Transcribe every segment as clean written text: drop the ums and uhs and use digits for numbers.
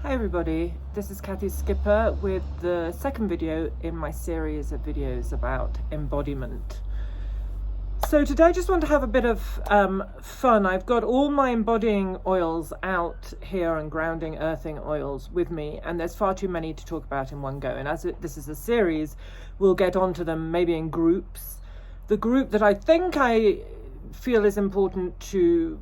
Hi everybody, this is Kathy Skipper with the second video in my series of videos about embodiment. So today I just want to have a bit of fun. I've got all my embodying oils out here and grounding, earthing oils with me, and there's far too many to talk about in one go. And as this is a series, we'll get onto them maybe in groups. The group that I feel is important to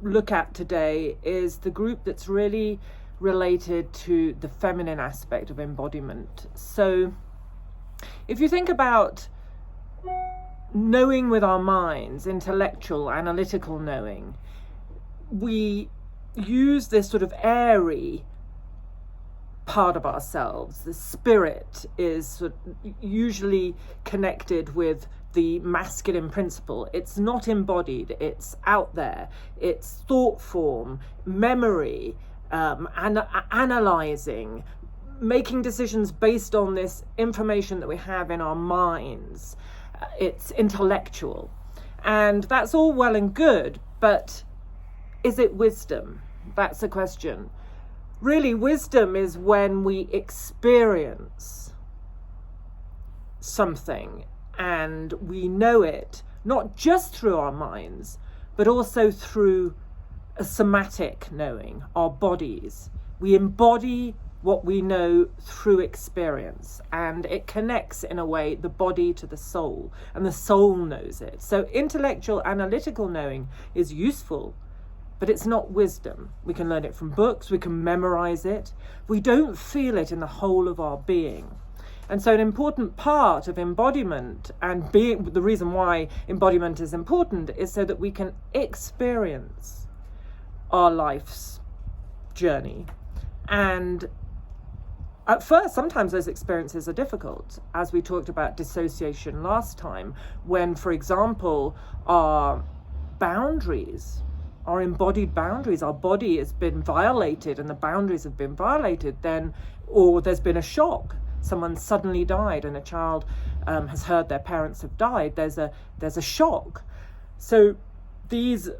look at today is the group that's really related to the feminine aspect of embodiment. So if you think about knowing with our minds, intellectual, analytical knowing, we use this sort of airy part of ourselves. The spirit is usually connected with the masculine principle. It's not embodied, it's out there, it's thought form, memory, analyzing, making decisions based on this information that we have in our minds. It's intellectual, and that's all well and good, but is it wisdom? That's the question. Really, wisdom is when we experience something and we know it, not just through our minds, but also through a somatic knowing, our bodies. We embody what we know through experience, and it connects in a way the body to the soul, and the soul knows it. So intellectual, analytical knowing is useful, but it's not wisdom. We can learn it from books, we can memorize it. We don't feel it in the whole of our being. And so an important part of embodiment, and the reason why embodiment is important, is so that we can experience our life's journey. And at first, sometimes those experiences are difficult, as we talked about dissociation last time, when, for example, our boundaries, our embodied boundaries, our body has been violated and the boundaries have been violated, or there's been a shock. Someone suddenly died and a child has heard their parents have died. There's a shock. So these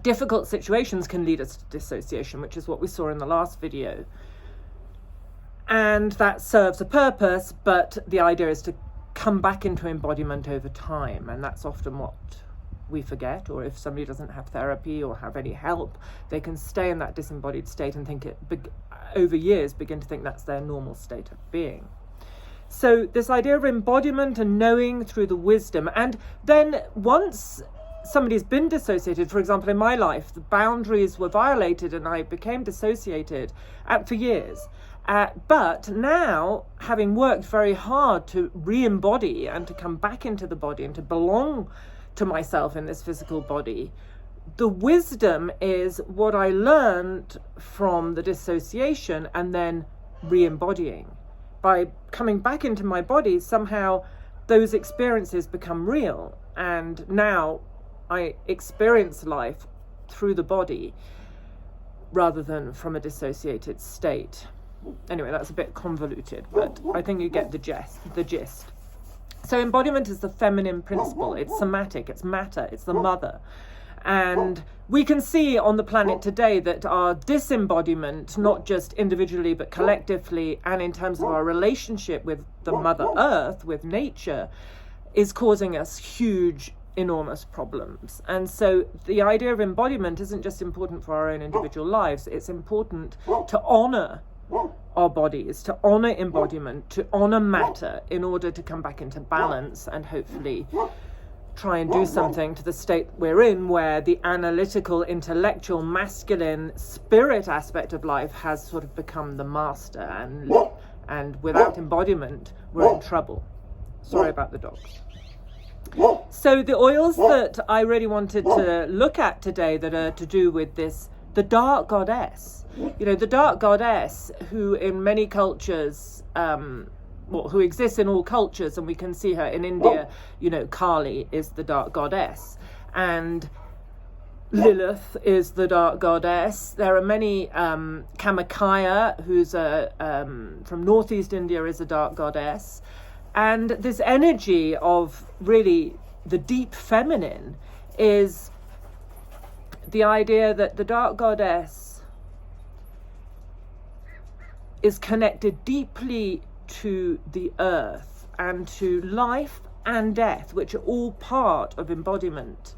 difficult situations can lead us to dissociation, which is what we saw in the last video. And that serves a purpose, but the idea is to come back into embodiment over time. And that's often what we forget, or if somebody doesn't have therapy or have any help, they can stay in that disembodied state and over years begin to think that's their normal state of being. So this idea of embodiment and knowing through the wisdom, and then once somebody's been dissociated, for example, in my life, the boundaries were violated and I became dissociated for years. But now, having worked very hard to re-embody and to come back into the body and to belong to myself in this physical body, the wisdom is what I learned from the dissociation and then re-embodying. By coming back into my body, somehow those experiences become real, and now I experience life through the body rather than from a dissociated state. Anyway, that's a bit convoluted, but I think you get the gist. So embodiment is the feminine principle. It's somatic, it's matter, it's the mother. And we can see on the planet today that our disembodiment, not just individually but collectively, and in terms of our relationship with the Mother Earth, with nature, is causing us enormous problems. And so the idea of embodiment isn't just important for our own individual lives, it's important to honor our bodies, to honor embodiment, to honor matter, in order to come back into balance and hopefully try and do something to the state we're in, where the analytical, intellectual, masculine spirit aspect of life has sort of become the master, and without embodiment we're in trouble. Sorry about the dogs. So the oils that I really wanted to look at today that are to do with this, the dark goddess. You know, the dark goddess who in many cultures, who exists in all cultures, and we can see her in India, Kali is the dark goddess. And Lilith is the dark goddess. There are many, Kamakaya, who's from northeast India, is a dark goddess. And this energy of really the deep feminine is the idea that the dark goddess is connected deeply to the earth and to life and death, which are all part of embodiment.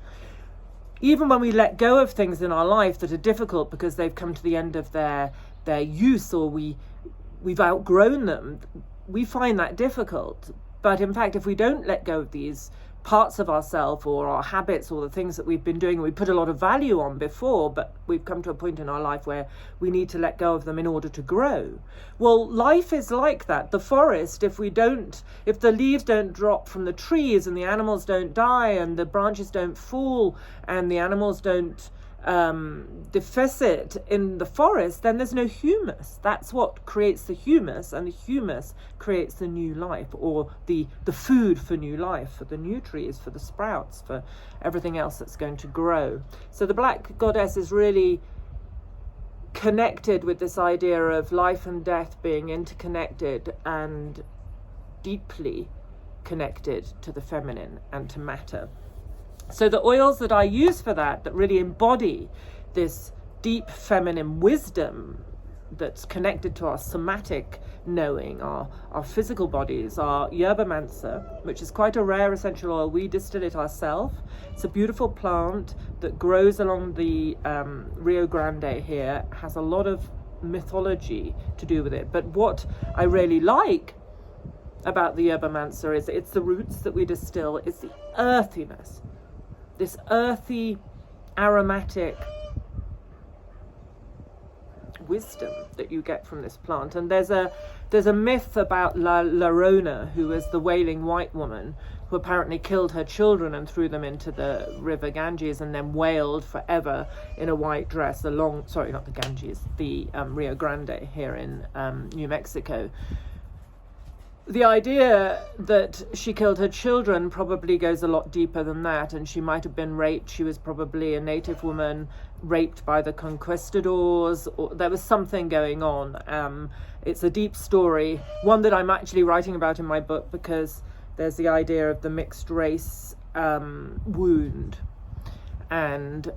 Even when we let go of things in our life that are difficult because they've come to the end of their use, or we've outgrown them, we find that difficult. But in fact, if we don't let go of these parts of ourselves or our habits or the things that we've been doing and we put a lot of value on before, but we've come to a point in our life where we need to let go of them in order to grow. Well, life is like that. The forest, if the leaves don't drop from the trees and the animals don't die and the branches don't fall and the animals don't deficit in the forest, then there's no humus. That's what creates the humus, and the humus creates the new life, or the food for new life, for the new trees, for the sprouts, for everything else that's going to grow. So the Black Goddess is really connected with this idea of life and death being interconnected and deeply connected to the feminine and to matter. So the oils that I use for that really embody this deep feminine wisdom that's connected to our somatic knowing, our physical bodies, are yerba mansa, which is quite a rare essential oil. We distill it ourselves. It's a beautiful plant that grows along the Rio Grande here, has a lot of mythology to do with it. But what I really like about the yerba mansa is it's the roots that we distill, it's the earthiness. This earthy, aromatic wisdom that you get from this plant. And there's a myth about La Llorona, who was the wailing white woman who apparently killed her children and threw them into the river Ganges and then wailed forever in a white dress along, sorry, not the Ganges, the Rio Grande here in New Mexico. The idea that she killed her children probably goes a lot deeper than that, and she might have been raped. She was probably a native woman raped by the conquistadors, or there was something going on. It's a deep story, one that I'm actually writing about in my book, because there's the idea of the mixed race wound, and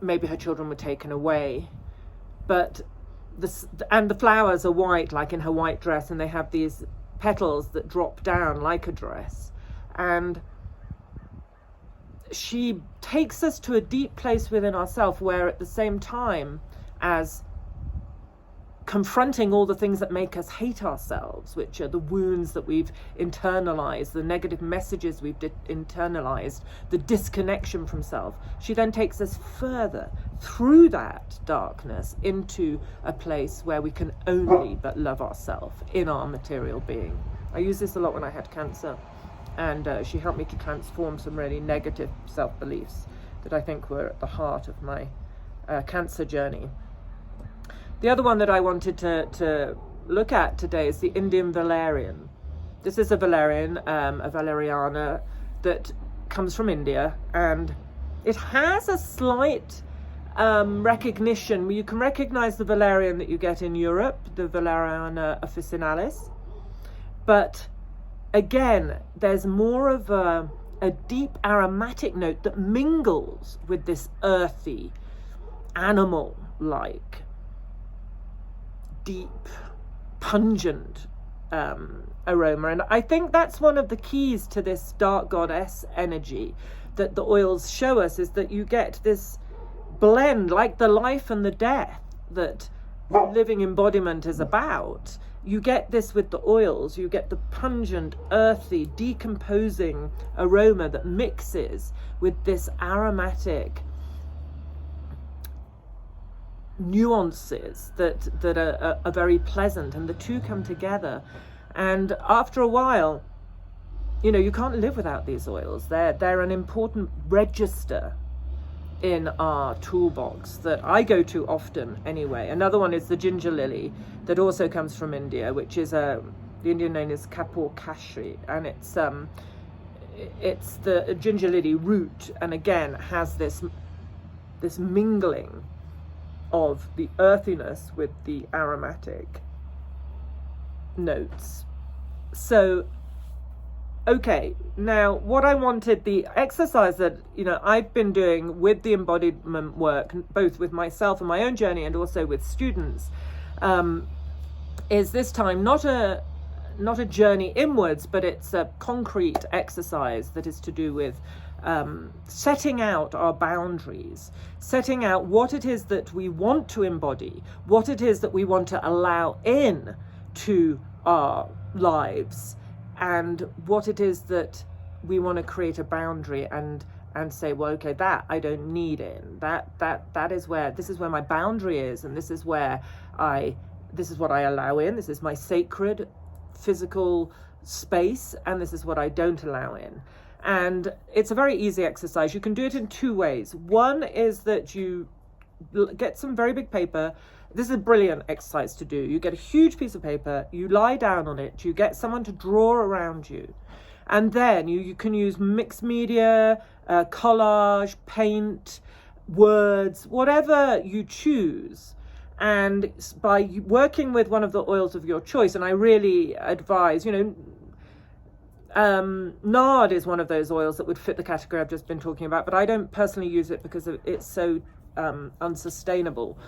maybe her children were taken away. But the flowers are white, like in her white dress, and they have these petals that drop down like a dress, and she takes us to a deep place within ourselves where, at the same time as confronting all the things that make us hate ourselves, which are the wounds that we've internalized, the negative messages we've internalized, the disconnection from self, she then takes us further through that darkness into a place where we can only but love ourselves in our material being. I used this a lot when I had cancer, and she helped me to transform some really negative self-beliefs that I think were at the heart of my cancer journey. The other one that I wanted to look at today is the Indian Valerian. This is a Valerian, a Valeriana, that comes from India, and it has a slight recognition. You can recognize the Valerian that you get in Europe, the Valeriana officinalis, but again, there's more of a deep aromatic note that mingles with this earthy, animal-like, deep, pungent aroma. And I think that's one of the keys to this dark goddess energy that the oils show us, is that you get this blend, like the life and the death that living embodiment is about. You get this with the oils. You get the pungent, earthy, decomposing aroma that mixes with this aromatic nuances that are very pleasant, and the two come together. And after a while, you can't live without these oils. They're an important register in our toolbox that I go to often anyway. Another one is the ginger lily that also comes from India, which is the Indian name is Kapur Kashri, and it's the ginger lily root, and again has this mingling of the earthiness with the aromatic notes. So okay, now what I wanted, the exercise that I've been doing with the embodiment work, both with myself and my own journey and also with students, is this time not a journey inwards, but it's a concrete exercise that is to do with setting out our boundaries, setting out what it is that we want to embody, what it is that we want to allow in to our lives, and what it is that we want to create a boundary and say, well, okay, that I don't need in. That is where, this is where my boundary is, and this is where this is what I allow in. This is my sacred physical space, and this is what I don't allow in. And it's a very easy exercise. You can do it in two ways. One is that you get some very big paper. This is a brilliant exercise to do. You get a huge piece of paper, you lie down on it, you get someone to draw around you, and then you can use mixed media, collage, paint, words, whatever you choose. And by working with one of the oils of your choice, and I really advise, nard is one of those oils that would fit the category I've just been talking about, but I don't personally use it because it's so unsustainable.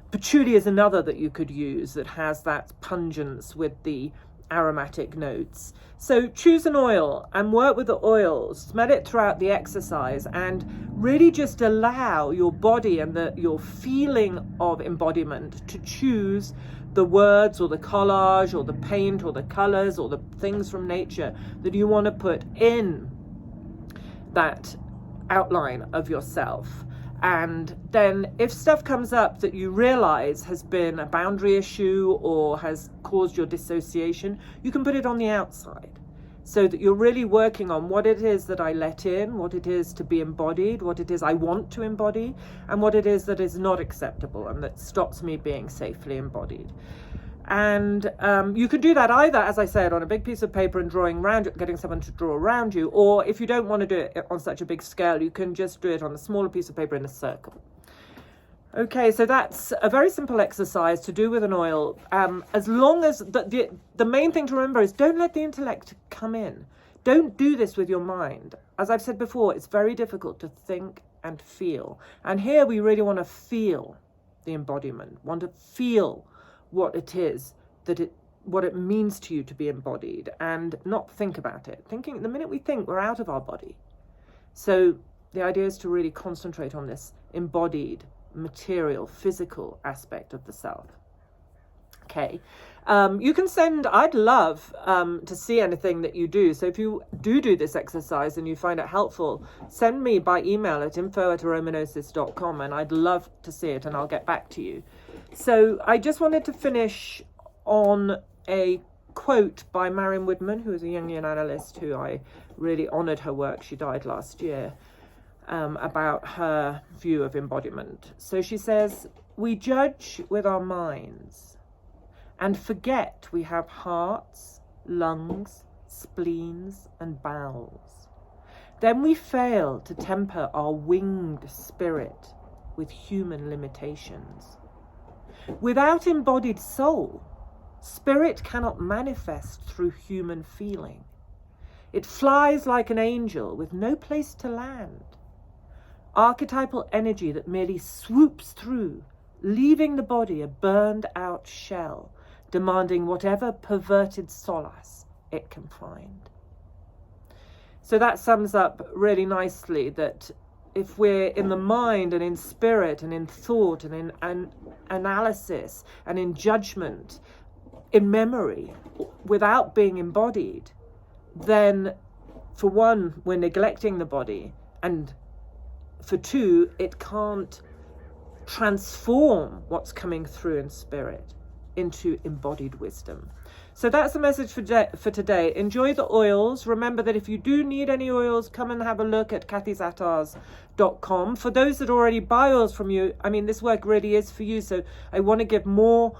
Patchouli is another that you could use that has that pungence with the aromatic notes. So choose an oil and work with the oils, smell it throughout the exercise, and really just allow your body and your feeling of embodiment to choose the words or the collage or the paint or the colors or the things from nature that you want to put in that outline of yourself. And then if stuff comes up that you realize has been a boundary issue or has caused your dissociation, you can put it on the outside, so that you're really working on what it is that I let in, what it is to be embodied, what it is I want to embody, and what it is that is not acceptable and that stops me being safely embodied. And you can do that either, as I said, on a big piece of paper and drawing around, getting someone to draw around you, or if you don't want to do it on such a big scale, you can just do it on a smaller piece of paper in a circle. Okay, so that's a very simple exercise to do with an oil. As long as the main thing to remember is don't let the intellect come in. Don't do this with your mind. As I've said before, it's very difficult to think and feel. And here we really want to feel the embodiment, want to feel what it is what it means to you to be embodied, and not think about it. The minute we think, we're out of our body. So the idea is to really concentrate on this embodied, material, physical aspect of the self. Okay. You can I'd love to see anything that you do. So if you do this exercise and you find it helpful, send me by email at info@AromaGnosis.com, and I'd love to see it and I'll get back to you. So I just wanted to finish on a quote by Marion Woodman, who is a Jungian analyst who I really honoured her work. She died last year, about her view of embodiment. So she says, "We judge with our minds and forget we have hearts, lungs, spleens, and bowels. Then we fail to temper our winged spirit with human limitations. Without embodied soul, spirit cannot manifest through human feeling. It flies like an angel with no place to land. Archetypal energy that merely swoops through, leaving the body a burned out shell, demanding whatever perverted solace it can find." So that sums up really nicely that if we're in the mind and in spirit and in thought and in analysis and in judgment, in memory, without being embodied, then for one, we're neglecting the body, and for two, it can't transform what's coming through in spirit into embodied wisdom. So that's the message for today. Enjoy the oils. Remember that if you do need any oils, come and have a look at kathysatars.com. For those that already buy oils from you, this work really is for you. So I want to give more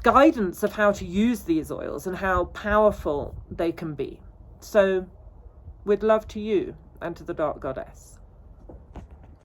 guidance of how to use these oils and how powerful they can be. So with love to you and to the Dark Goddess.